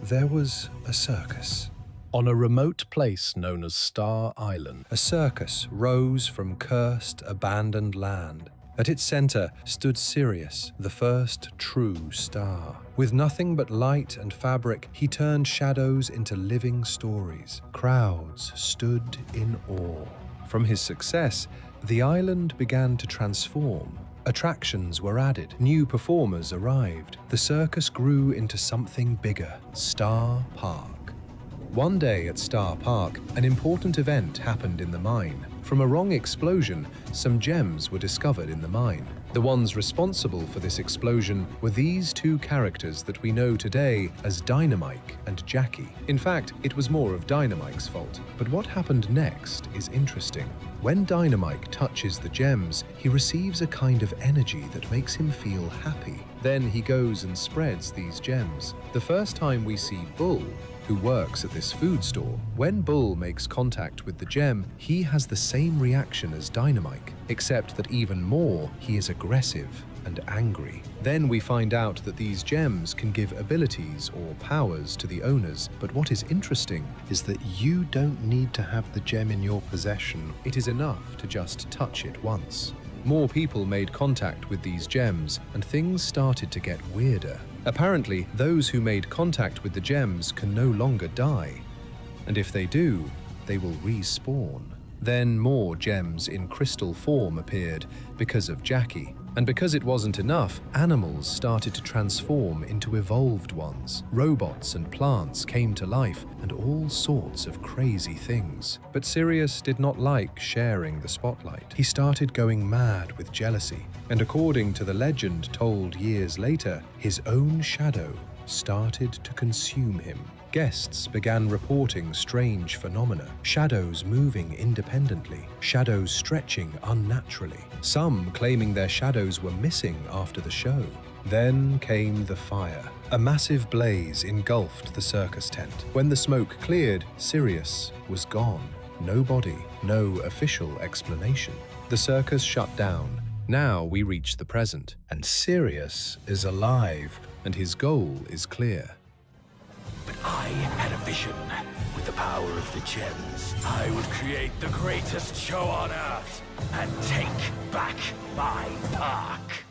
There was a circus. On a remote place known as Star Island, A circus rose from cursed, abandoned land. At its center stood Sirius, the first true star. With nothing but light and fabric, he turned shadows into living stories. Crowds stood in awe. From his success, the island began to transform. Attractions were added, new performers arrived. The circus grew into something bigger, Star Park. One day at Star Park, an important event happened in the mine. From a wrong explosion, some gems were discovered in the mine. The ones responsible for this explosion were these two characters that we know today as Dynamike and Jackie. In fact, it was more of Dynamike's fault. But what happened next is interesting. When Dynamike touches the gems, he receives a kind of energy that makes him feel happy. Then he goes and spreads these gems. The first time we see Bull, who works at this food store, when Bull makes contact with the gem, he has the same reaction as Dynamike, except that even more, he is aggressive and angry. Then we find out that these gems can give abilities or powers to the owners, but what is interesting is that you don't need to have the gem in your possession. It is enough to just touch it once. More people made contact with these gems, and things started to get weirder. Apparently, those who made contact with the gems can no longer die. And if they do, they will respawn. Then more gems in crystal form appeared because of Jackie. And because it wasn't enough, animals started to transform into evolved ones. Robots and plants came to life, and all sorts of crazy things. But Sirius did not like sharing the spotlight. He started going mad with jealousy. And according to the legend told years later, his own shadow started to consume him. Guests began reporting strange phenomena, shadows moving independently, shadows stretching unnaturally, some claiming their shadows were missing after the show. Then came the fire. A massive blaze engulfed the circus tent. When the smoke cleared, Sirius was gone. No body, no official explanation. The circus shut down. Now we reach the present, and Sirius is alive, and his goal is clear. But I had a vision. With the power of the gems, I would create the greatest show on Earth and take back my park.